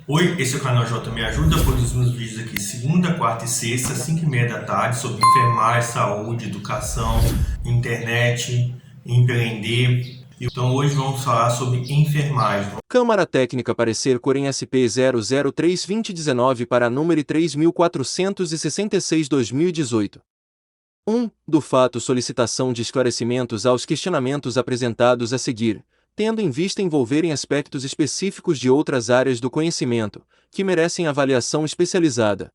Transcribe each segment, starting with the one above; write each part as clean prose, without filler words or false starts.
Oi, esse é o canal J Me Ajuda, produzindo vídeos aqui segunda, quarta e sexta, 5h30 da tarde, sobre enfermagem, saúde, educação, internet, empreender. Então hoje vamos falar sobre enfermagem. Câmara Técnica parecer Corem SP 003/2019 para número 3466/2018. 1. Do fato solicitação de esclarecimentos aos questionamentos apresentados a seguir, tendo em vista envolverem aspectos específicos de outras áreas do conhecimento, que merecem avaliação especializada.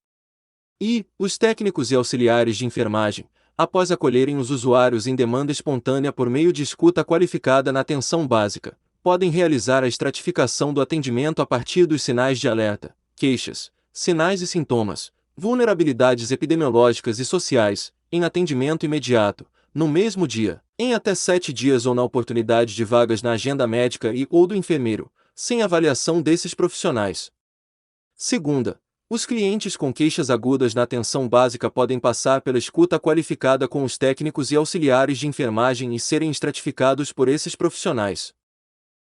E, os técnicos e auxiliares de enfermagem, após acolherem os usuários em demanda espontânea por meio de escuta qualificada na atenção básica, podem realizar a estratificação do atendimento a partir dos sinais de alerta, queixas, sinais e sintomas, vulnerabilidades epidemiológicas e sociais, em atendimento imediato, no mesmo dia, em até 7 dias ou na oportunidade de vagas na agenda médica ou do enfermeiro, sem avaliação desses profissionais. Segunda, os clientes com queixas agudas na atenção básica podem passar pela escuta qualificada com os técnicos e auxiliares de enfermagem e serem estratificados por esses profissionais.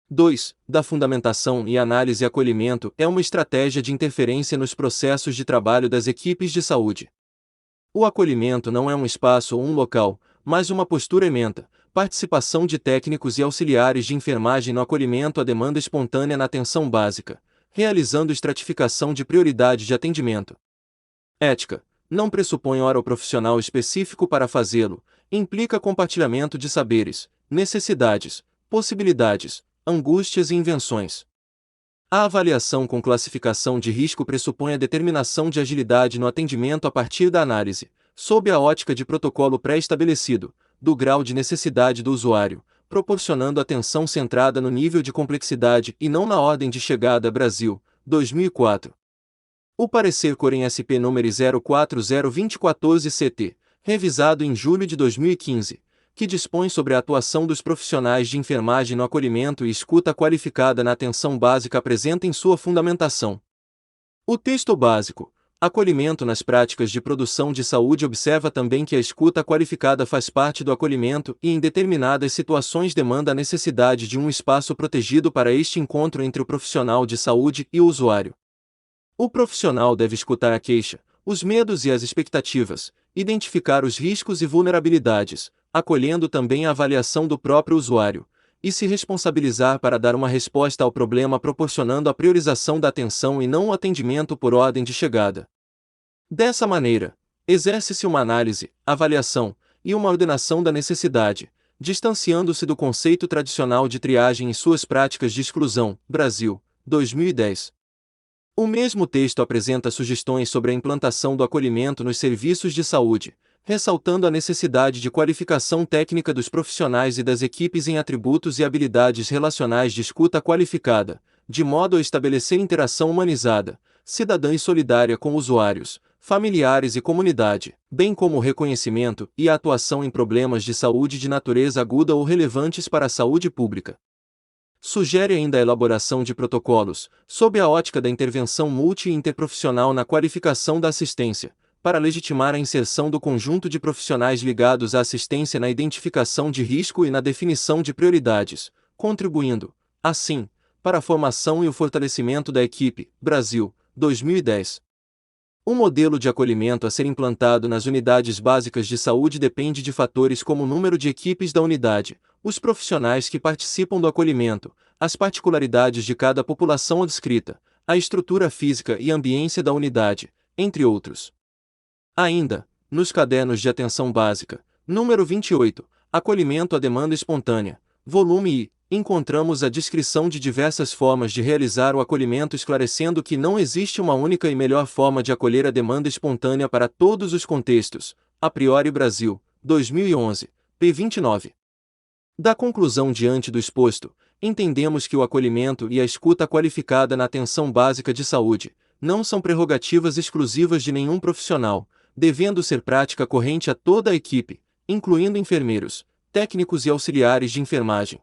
2. Da fundamentação e análise e acolhimento é uma estratégia de interferência nos processos de trabalho das equipes de saúde. O acolhimento não é um espaço ou um local, mas uma postura ementa, participação de técnicos e auxiliares de enfermagem no acolhimento à demanda espontânea na atenção básica, realizando estratificação de prioridade de atendimento. Ética não pressupõe hora ou profissional específico para fazê-lo, implica compartilhamento de saberes, necessidades, possibilidades, angústias e invenções. A avaliação com classificação de risco pressupõe a determinação de agilidade no atendimento a partir da análise, sob a ótica de protocolo pré-estabelecido, do grau de necessidade do usuário, proporcionando atenção centrada no nível de complexidade e não na ordem de chegada. Brasil, 2004. O parecer Corem SP número 040214-CT, revisado em julho de 2015, que dispõe sobre a atuação dos profissionais de enfermagem no acolhimento e escuta qualificada na atenção básica, apresenta em sua fundamentação. O texto básico, acolhimento nas práticas de produção de saúde, observa também que a escuta qualificada faz parte do acolhimento e em determinadas situações demanda a necessidade de um espaço protegido para este encontro entre o profissional de saúde e o usuário. O profissional deve escutar a queixa, os medos e as expectativas, identificar os riscos e vulnerabilidades, acolhendo também a avaliação do próprio usuário, e se responsabilizar para dar uma resposta ao problema, proporcionando a priorização da atenção e não o atendimento por ordem de chegada. Dessa maneira, exerce-se uma análise, avaliação e uma ordenação da necessidade, distanciando-se do conceito tradicional de triagem e suas práticas de exclusão. Brasil, 2010. O mesmo texto apresenta sugestões sobre a implantação do acolhimento nos serviços de saúde, ressaltando a necessidade de qualificação técnica dos profissionais e das equipes em atributos e habilidades relacionais de escuta qualificada, de modo a estabelecer interação humanizada, cidadã e solidária com usuários, familiares e comunidade, bem como o reconhecimento e a atuação em problemas de saúde de natureza aguda ou relevantes para a saúde pública. Sugere ainda a elaboração de protocolos, sob a ótica da intervenção multi e interprofissional na qualificação da assistência, para legitimar a inserção do conjunto de profissionais ligados à assistência na identificação de risco e na definição de prioridades, contribuindo, assim, para a formação e o fortalecimento da equipe. Brasil, 2010. O modelo de acolhimento a ser implantado nas unidades básicas de saúde depende de fatores como o número de equipes da unidade, os profissionais que participam do acolhimento, as particularidades de cada população adscrita, a estrutura física e ambiência da unidade, entre outros. Ainda, nos cadernos de atenção básica, número 28, Acolhimento à demanda espontânea, volume I, encontramos a descrição de diversas formas de realizar o acolhimento, esclarecendo que não existe uma única e melhor forma de acolher a demanda espontânea para todos os contextos. A priori, Brasil, 2011, p. 29. Da conclusão diante do exposto, entendemos que o acolhimento e a escuta qualificada na atenção básica de saúde não são prerrogativas exclusivas de nenhum profissional, devendo ser prática corrente a toda a equipe, incluindo enfermeiros, técnicos e auxiliares de enfermagem.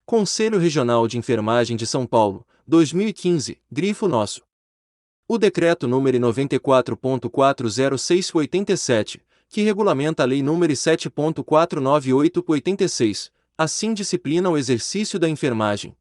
Conselho Regional de Enfermagem de São Paulo, 2015, grifo nosso. O Decreto número 94.406/87, que regulamenta a Lei número 7.498/86, assim disciplina o exercício da enfermagem.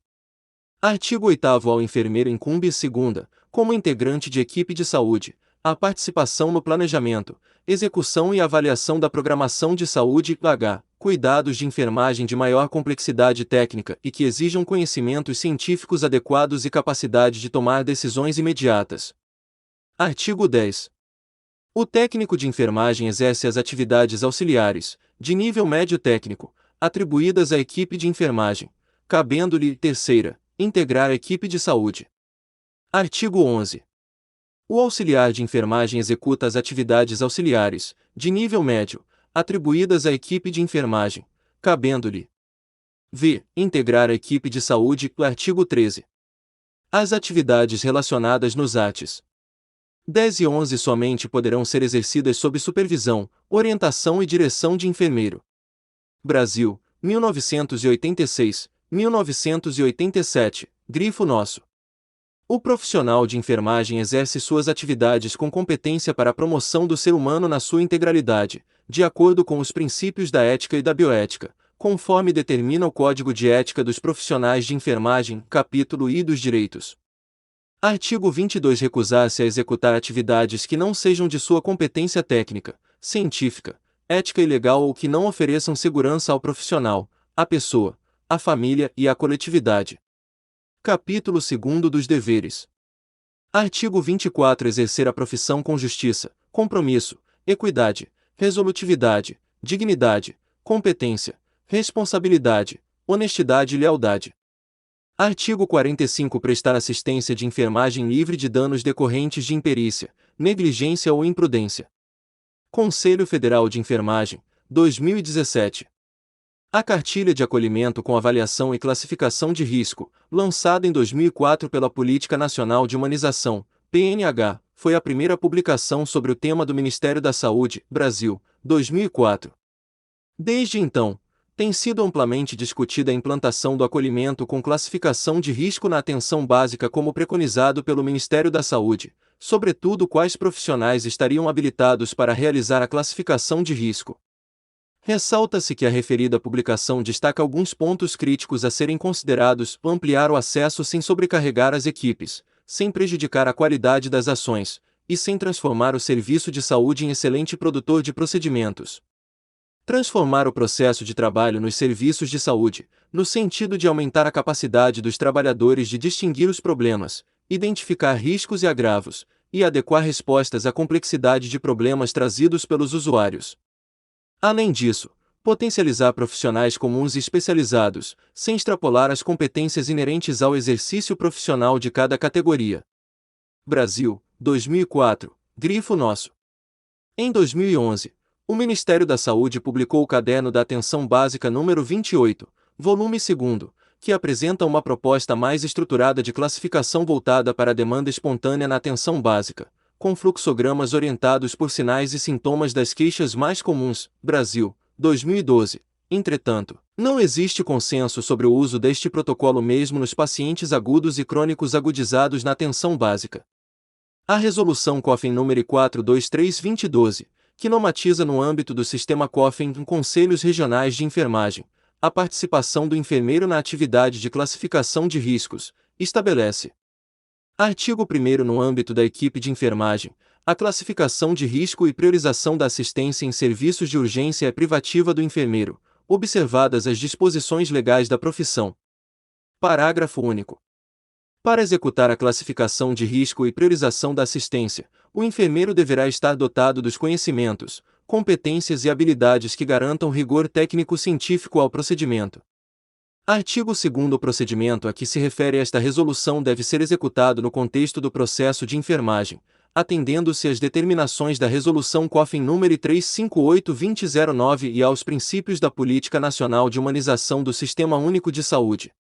Artigo 8º. Ao enfermeiro incumbe segunda, como integrante de equipe de saúde, a participação no planejamento, execução e avaliação da programação de saúde h. Cuidados de enfermagem de maior complexidade técnica e que exijam conhecimentos científicos adequados e capacidade de tomar decisões imediatas. Artigo 10. O técnico de enfermagem exerce as atividades auxiliares, de nível médio técnico, atribuídas à equipe de enfermagem, cabendo-lhe, terceira, integrar a equipe de saúde. Artigo 11. O auxiliar de enfermagem executa as atividades auxiliares, de nível médio, atribuídas à equipe de enfermagem, cabendo-lhe v. integrar a equipe de saúde. Artigo 13. As atividades relacionadas nos arts. 10 e 11 somente poderão ser exercidas sob supervisão, orientação e direção de enfermeiro. Brasil, 1986, 1987, grifo nosso. O profissional de enfermagem exerce suas atividades com competência para a promoção do ser humano na sua integralidade, de acordo com os princípios da ética e da bioética, conforme determina o Código de Ética dos Profissionais de Enfermagem, capítulo I dos Direitos. Artigo 22. Recusar-se a executar atividades que não sejam de sua competência técnica, científica, ética e legal ou que não ofereçam segurança ao profissional, à pessoa, à família e à coletividade. Capítulo 2 dos deveres. Artigo 24. Exercer a profissão com justiça, compromisso, equidade, resolutividade, dignidade, competência, responsabilidade, honestidade e lealdade. Artigo 45. Prestar assistência de enfermagem livre de danos decorrentes de imperícia, negligência ou imprudência. Conselho Federal de Enfermagem, 2017. A Cartilha de Acolhimento com Avaliação e Classificação de Risco, lançada em 2004 pela Política Nacional de Humanização, PNH, foi a primeira publicação sobre o tema do Ministério da Saúde, Brasil, 2004. Desde então, tem sido amplamente discutida a implantação do acolhimento com classificação de risco na atenção básica como preconizado pelo Ministério da Saúde, sobretudo quais profissionais estariam habilitados para realizar a classificação de risco. Ressalta-se que a referida publicação destaca alguns pontos críticos a serem considerados: ampliar o acesso sem sobrecarregar as equipes, sem prejudicar a qualidade das ações, e sem transformar o serviço de saúde em excelente produtor de procedimentos. Transformar o processo de trabalho nos serviços de saúde, no sentido de aumentar a capacidade dos trabalhadores de distinguir os problemas, identificar riscos e agravos, e adequar respostas à complexidade de problemas trazidos pelos usuários. Além disso, potencializar profissionais comuns e especializados, sem extrapolar as competências inerentes ao exercício profissional de cada categoria. Brasil, 2004, grifo nosso. Em 2011, o Ministério da Saúde publicou o Caderno da Atenção Básica número 28, volume 2, que apresenta uma proposta mais estruturada de classificação voltada para a demanda espontânea na atenção básica, com fluxogramas orientados por sinais e sintomas das queixas mais comuns. Brasil, 2012. Entretanto, não existe consenso sobre o uso deste protocolo mesmo nos pacientes agudos e crônicos agudizados na atenção básica. A Resolução COFEN nº 423/2012, que normatiza no âmbito do sistema COFEN em conselhos regionais de enfermagem, a participação do enfermeiro na atividade de classificação de riscos, estabelece. Artigo 1º. No âmbito da equipe de enfermagem, a classificação de risco e priorização da assistência em serviços de urgência é privativa do enfermeiro, observadas as disposições legais da profissão. Parágrafo único. Para executar a classificação de risco e priorização da assistência, o enfermeiro deverá estar dotado dos conhecimentos, competências e habilidades que garantam rigor técnico-científico ao procedimento. Artigo 2º. O procedimento a que se refere esta resolução deve ser executado no contexto do processo de enfermagem, atendendo-se às determinações da Resolução COFEN nº 358/2009 e aos princípios da Política Nacional de Humanização do Sistema Único de Saúde.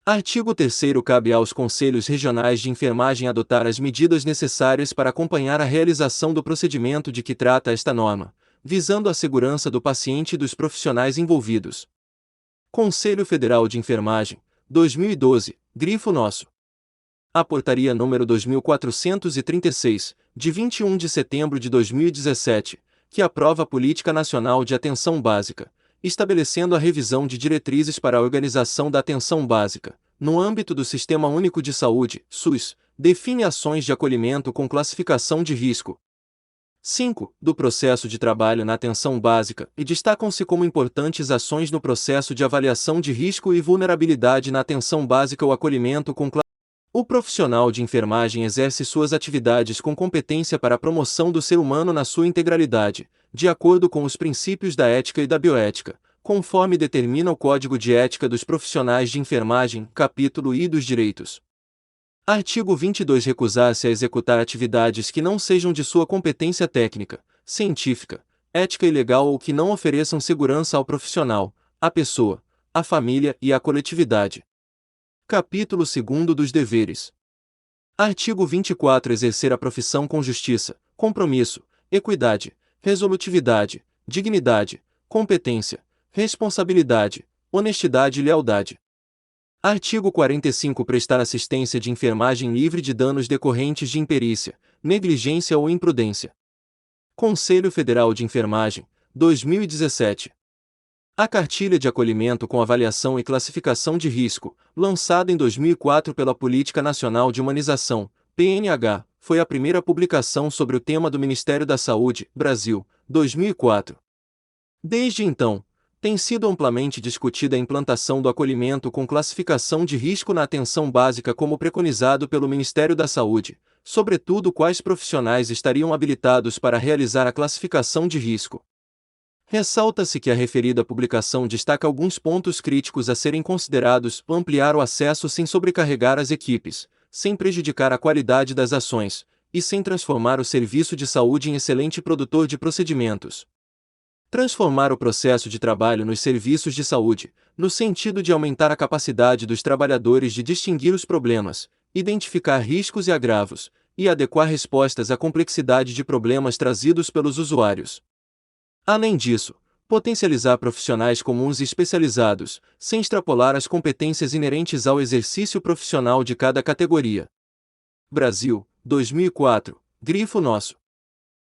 Artigo 3º. Cabe aos Conselhos Regionais de Enfermagem adotar as medidas necessárias para acompanhar a realização do procedimento de que trata esta norma, visando a segurança do paciente e dos profissionais envolvidos. Conselho Federal de Enfermagem, 2012, grifo nosso. A Portaria nº 2436, de 21 de setembro de 2017, que aprova a Política Nacional de Atenção Básica, estabelecendo a revisão de diretrizes para a organização da atenção básica, no âmbito do Sistema Único de Saúde, SUS, define ações de acolhimento com classificação de risco. 5. Do processo de trabalho na atenção básica, e destacam-se como importantes ações no processo de avaliação de risco e vulnerabilidade na atenção básica o acolhimento com O profissional de enfermagem exerce suas atividades com competência para a promoção do ser humano na sua integralidade, de acordo com os princípios da ética e da bioética, conforme determina o Código de Ética dos Profissionais de Enfermagem, capítulo I dos Direitos. Artigo 22. Recusar-se a executar atividades que não sejam de sua competência técnica, científica, ética e legal ou que não ofereçam segurança ao profissional, à pessoa, à família e à coletividade. Capítulo 2 dos Deveres. Artigo 24. Exercer a profissão com justiça, compromisso, equidade, resolutividade, dignidade, competência, responsabilidade, honestidade e lealdade. Artigo 45. Prestar assistência de enfermagem livre de danos decorrentes de imperícia, negligência ou imprudência. Conselho Federal de Enfermagem, 2017. A Cartilha de Acolhimento com Avaliação e Classificação de Risco, lançada em 2004 pela Política Nacional de Humanização, PNH, foi a primeira publicação sobre o tema do Ministério da Saúde, Brasil, 2004. Desde então, tem sido amplamente discutida a implantação do acolhimento com classificação de risco na atenção básica como preconizado pelo Ministério da Saúde, sobretudo quais profissionais estariam habilitados para realizar a classificação de risco. Ressalta-se que a referida publicação destaca alguns pontos críticos a serem considerados: ampliar o acesso sem sobrecarregar as equipes, sem prejudicar a qualidade das ações, e sem transformar o serviço de saúde em excelente produtor de procedimentos. Transformar o processo de trabalho nos serviços de saúde, no sentido de aumentar a capacidade dos trabalhadores de distinguir os problemas, identificar riscos e agravos, e adequar respostas à complexidade de problemas trazidos pelos usuários. Além disso, potencializar profissionais comuns e especializados, sem extrapolar as competências inerentes ao exercício profissional de cada categoria. Brasil, 2004, grifo nosso.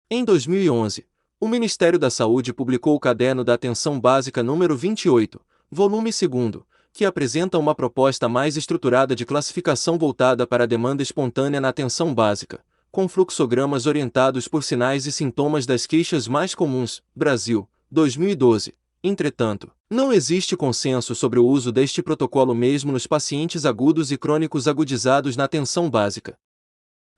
Em 2011, o Ministério da Saúde publicou o Caderno da Atenção Básica número 28, volume 2, que apresenta uma proposta mais estruturada de classificação voltada para a demanda espontânea na atenção básica, com fluxogramas orientados por sinais e sintomas das queixas mais comuns. Brasil, 2012. Entretanto, não existe consenso sobre o uso deste protocolo mesmo nos pacientes agudos e crônicos agudizados na atenção básica.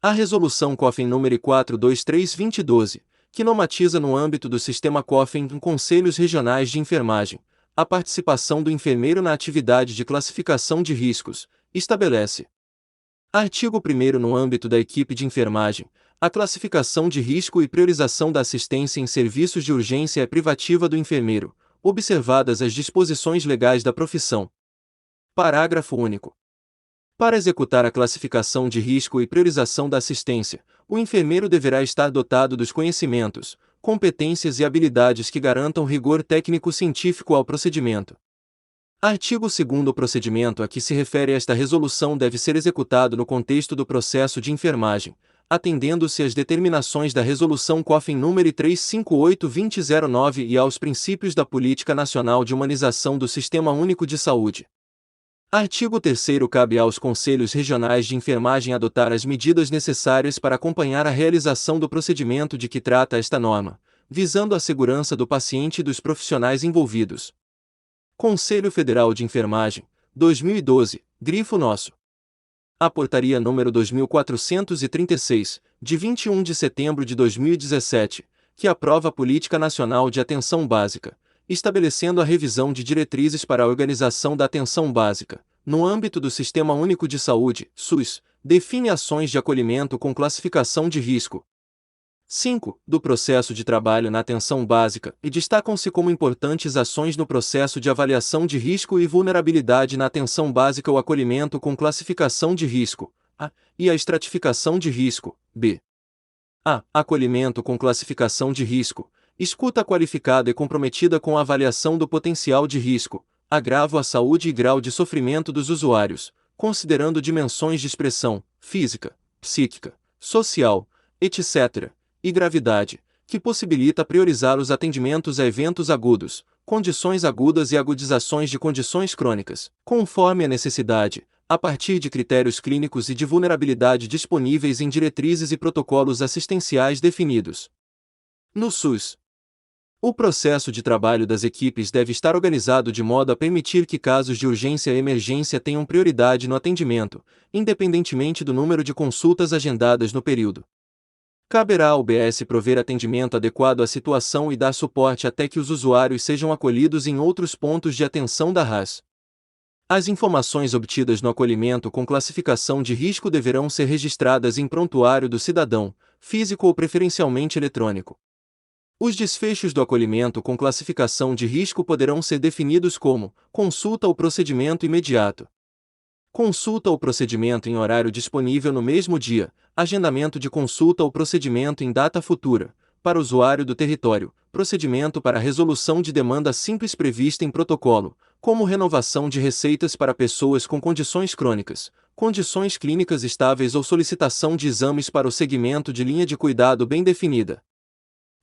A Resolução COFEN nº 423/2012, que normatiza no âmbito do sistema COFEN em conselhos regionais de enfermagem, a participação do enfermeiro na atividade de classificação de riscos, estabelece. Artigo 1º. No âmbito da equipe de enfermagem, a classificação de risco e priorização da assistência em serviços de urgência é privativa do enfermeiro, observadas as disposições legais da profissão. Parágrafo único. Para executar a classificação de risco e priorização da assistência, o enfermeiro deverá estar dotado dos conhecimentos, competências e habilidades que garantam rigor técnico-científico ao procedimento. Artigo 2º. O procedimento a que se refere esta resolução deve ser executado no contexto do processo de enfermagem, atendendo-se às determinações da Resolução COFEN nº 358/2009 e aos princípios da Política Nacional de Humanização do Sistema Único de Saúde. Artigo 3º. Cabe aos conselhos regionais de enfermagem adotar as medidas necessárias para acompanhar a realização do procedimento de que trata esta norma, visando a segurança do paciente e dos profissionais envolvidos. Conselho Federal de Enfermagem, 2012, grifo nosso. A Portaria nº 2436, de 21 de setembro de 2017, que aprova a Política Nacional de Atenção Básica, estabelecendo a revisão de diretrizes para a organização da atenção básica, no âmbito do Sistema Único de Saúde, SUS, define ações de acolhimento com classificação de risco. 5. Do processo de trabalho na atenção básica, e destacam-se como importantes ações no processo de avaliação de risco e vulnerabilidade na atenção básica o acolhimento com classificação de risco, A, e a estratificação de risco, B. A. Acolhimento com classificação de risco. Escuta qualificada e comprometida com a avaliação do potencial de risco, agravo à saúde e grau de sofrimento dos usuários, considerando dimensões de expressão, física, psíquica, social, etc., e gravidade, que possibilita priorizar os atendimentos a eventos agudos, condições agudas e agudizações de condições crônicas, conforme a necessidade, a partir de critérios clínicos e de vulnerabilidade disponíveis em diretrizes e protocolos assistenciais definidos. No SUS, o processo de trabalho das equipes deve estar organizado de modo a permitir que casos de urgência e emergência tenham prioridade no atendimento, independentemente do número de consultas agendadas no período. Caberá ao UBS prover atendimento adequado à situação e dar suporte até que os usuários sejam acolhidos em outros pontos de atenção da RAS. As informações obtidas no acolhimento com classificação de risco deverão ser registradas em prontuário do cidadão, físico ou preferencialmente eletrônico. Os desfechos do acolhimento com classificação de risco poderão ser definidos como consulta ou procedimento imediato, consulta ou procedimento em horário disponível no mesmo dia, agendamento de consulta ou procedimento em data futura, para usuário do território, procedimento para resolução de demanda simples prevista em protocolo, como renovação de receitas para pessoas com condições crônicas, condições clínicas estáveis ou solicitação de exames para o segmento de linha de cuidado bem definida.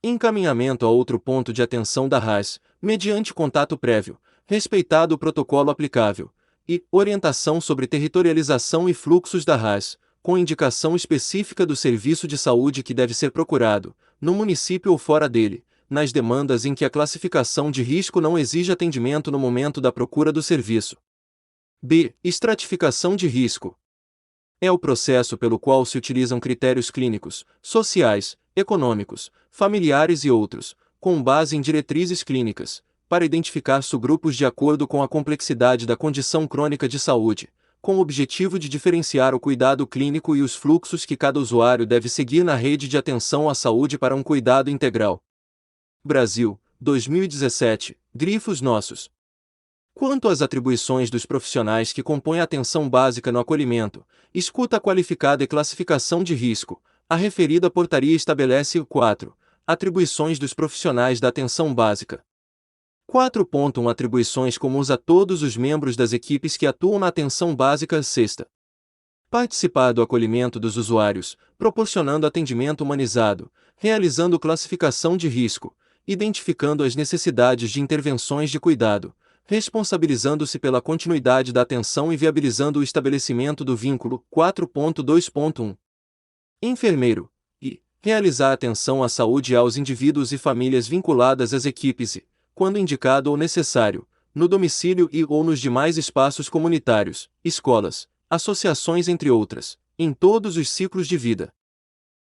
Encaminhamento a outro ponto de atenção da RAS, mediante contato prévio, respeitado o protocolo aplicável, e orientação sobre territorialização e fluxos da RAS, com indicação específica do serviço de saúde que deve ser procurado, no município ou fora dele, nas demandas em que a classificação de risco não exige atendimento no momento da procura do serviço. B. Estratificação de risco. É o processo pelo qual se utilizam critérios clínicos, sociais, econômicos, familiares e outros, com base em diretrizes clínicas, para identificar subgrupos de acordo com a complexidade da condição crônica de saúde, com o objetivo de diferenciar o cuidado clínico e os fluxos que cada usuário deve seguir na rede de atenção à saúde para um cuidado integral. Brasil, 2017, grifos nossos. Quanto às atribuições dos profissionais que compõem a atenção básica no acolhimento, escuta qualificada e classificação de risco, a referida portaria estabelece 4. Atribuições dos profissionais da atenção básica. 4.1 Atribuições comuns a todos os membros das equipes que atuam na atenção básica. 6. Participar do acolhimento dos usuários, proporcionando atendimento humanizado, realizando classificação de risco, identificando as necessidades de intervenções de cuidado, responsabilizando-se pela continuidade da atenção e viabilizando o estabelecimento do vínculo. 4.2.1 Enfermeiro. E realizar atenção à saúde aos indivíduos e famílias vinculadas às equipes e, quando indicado ou necessário, no domicílio e ou nos demais espaços comunitários, escolas, associações entre outras, em todos os ciclos de vida.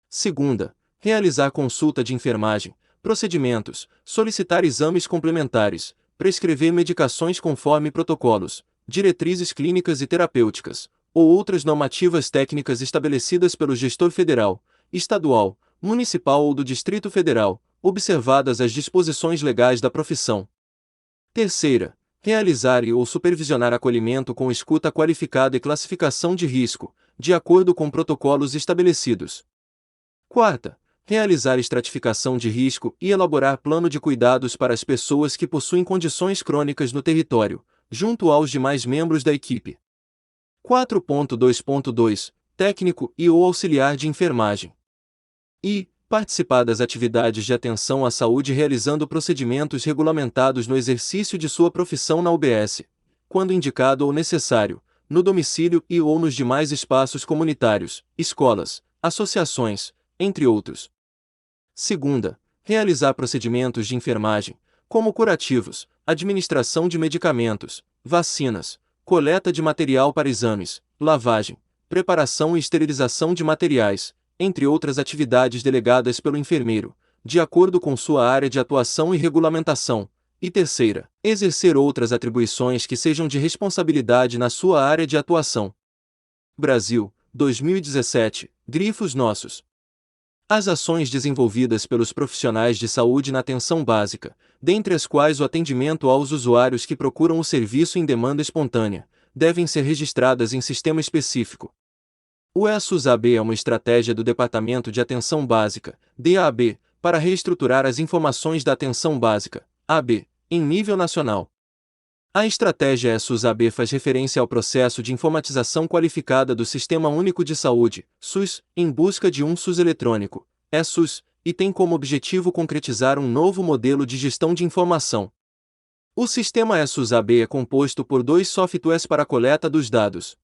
Segunda, realizar consulta de enfermagem, procedimentos, solicitar exames complementares, prescrever medicações conforme protocolos, diretrizes clínicas e terapêuticas, ou outras normativas técnicas estabelecidas pelo gestor federal, estadual, municipal ou do Distrito Federal, observadas as disposições legais da profissão. Terceira, realizar e ou supervisionar acolhimento com escuta qualificada e classificação de risco, de acordo com protocolos estabelecidos. Quarta, realizar estratificação de risco e elaborar plano de cuidados para as pessoas que possuem condições crônicas no território, junto aos demais membros da equipe. 4.2.2 Técnico e ou auxiliar de enfermagem. E participar das atividades de atenção à saúde realizando procedimentos regulamentados no exercício de sua profissão na UBS, quando indicado ou necessário, no domicílio e ou nos demais espaços comunitários, escolas, associações, entre outros. Segunda, realizar procedimentos de enfermagem, como curativos, administração de medicamentos, vacinas, coleta de material para exames, lavagem, preparação e esterilização de materiais, entre outras atividades delegadas pelo enfermeiro, de acordo com sua área de atuação e regulamentação. E terceira, exercer outras atribuições que sejam de responsabilidade na sua área de atuação. Brasil, 2017, grifos nossos. As ações desenvolvidas pelos profissionais de saúde na atenção básica, dentre as quais o atendimento aos usuários que procuram o serviço em demanda espontânea, devem ser registradas em sistema específico. O ESUS-AB é uma estratégia do Departamento de Atenção Básica, DAB, para reestruturar as informações da atenção básica, AB, em nível nacional. A estratégia ESUS-AB faz referência ao processo de informatização qualificada do Sistema Único de Saúde, SUS, em busca de um SUS eletrônico, ESUS, e tem como objetivo concretizar um novo modelo de gestão de informação. O sistema ESUS-AB é composto por 2 softwares para a coleta dos dados.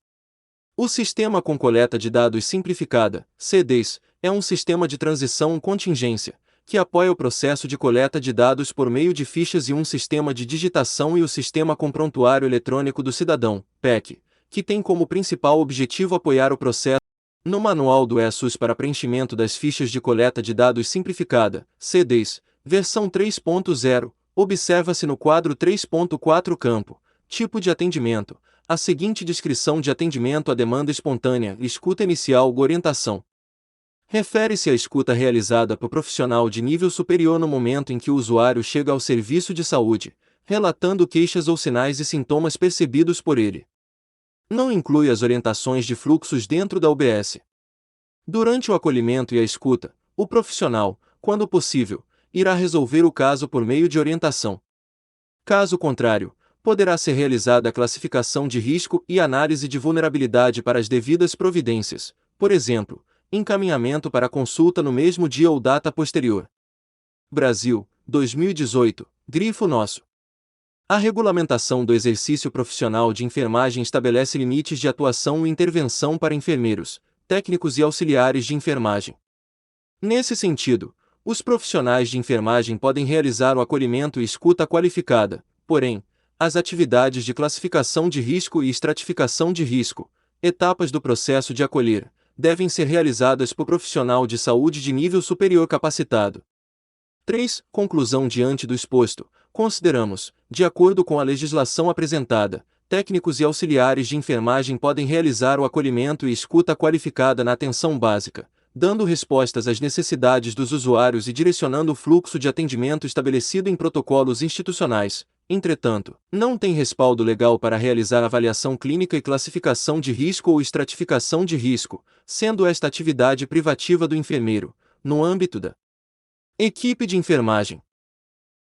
O Sistema com Coleta de Dados Simplificada, CDIS, é um sistema de transição contingência, que apoia o processo de coleta de dados por meio de fichas e um sistema de digitação e o Sistema com Prontuário Eletrônico do Cidadão, PEC, que tem como principal objetivo apoiar o processo. No Manual do ESUS para preenchimento das fichas de coleta de dados simplificada, CDIS, versão 3.0, observa-se no quadro 3.4 campo, tipo de atendimento, a seguinte descrição de atendimento à demanda espontânea, escuta inicial ou orientação. Refere-se à escuta realizada por profissional de nível superior no momento em que o usuário chega ao serviço de saúde, relatando queixas ou sinais e sintomas percebidos por ele. Não inclui as orientações de fluxos dentro da UBS. Durante o acolhimento e a escuta, o profissional, quando possível, irá resolver o caso por meio de orientação. Caso contrário, poderá ser realizada a classificação de risco e análise de vulnerabilidade para as devidas providências, por exemplo, encaminhamento para consulta no mesmo dia ou data posterior. Brasil, 2018, grifo nosso. A regulamentação do exercício profissional de enfermagem estabelece limites de atuação e intervenção para enfermeiros, técnicos e auxiliares de enfermagem. Nesse sentido, os profissionais de enfermagem podem realizar o acolhimento e escuta qualificada, porém, as atividades de classificação de risco e estratificação de risco, etapas do processo de acolher, devem ser realizadas por profissional de saúde de nível superior capacitado. 3. Conclusão. Diante do exposto, consideramos, de acordo com a legislação apresentada, técnicos e auxiliares de enfermagem podem realizar o acolhimento e escuta qualificada na atenção básica, dando respostas às necessidades dos usuários e direcionando o fluxo de atendimento estabelecido em protocolos institucionais. Entretanto, não tem respaldo legal para realizar avaliação clínica e classificação de risco ou estratificação de risco, sendo esta atividade privativa do enfermeiro, no âmbito da equipe de enfermagem.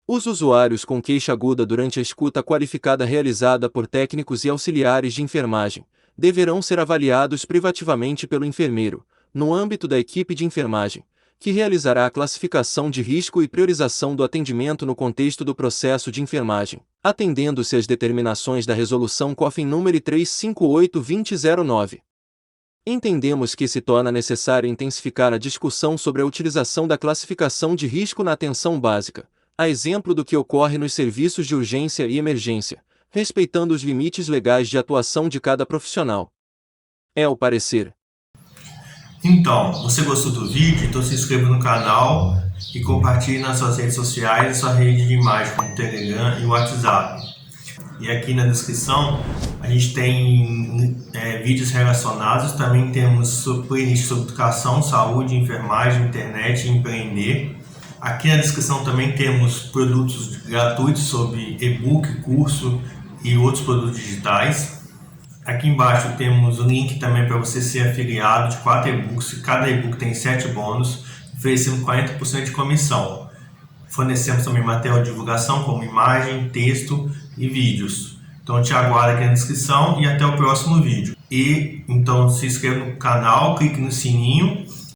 Os usuários com queixa aguda durante a escuta qualificada realizada por técnicos e auxiliares de enfermagem deverão ser avaliados privativamente pelo enfermeiro, no âmbito da equipe de enfermagem, que realizará a classificação de risco e priorização do atendimento no contexto do processo de enfermagem, atendendo-se às determinações da Resolução COFIN nº 358/2009. Entendemos que se torna necessário intensificar a discussão sobre a utilização da classificação de risco na atenção básica, a exemplo do que ocorre nos serviços de urgência e emergência, respeitando os limites legais de atuação de cada profissional. É o parecer. Então, você gostou do vídeo? Então se inscreva no canal e compartilhe nas suas redes sociais e sua rede de imagem como o Telegram e o WhatsApp. E aqui na descrição a gente tem vídeos relacionados, também temos playlist sobre educação, saúde, enfermagem, internet e empreender. Aqui na descrição também temos produtos gratuitos sobre e-book, curso e outros produtos digitais. Aqui embaixo temos o link também para você ser afiliado de 4 e-books. Cada e-book tem 7 bônus, oferecendo 40% de comissão. Fornecemos também material de divulgação como imagem, texto e vídeos. Então te aguardo aqui na descrição e até o próximo vídeo. E então se inscreva no canal, clique no sininho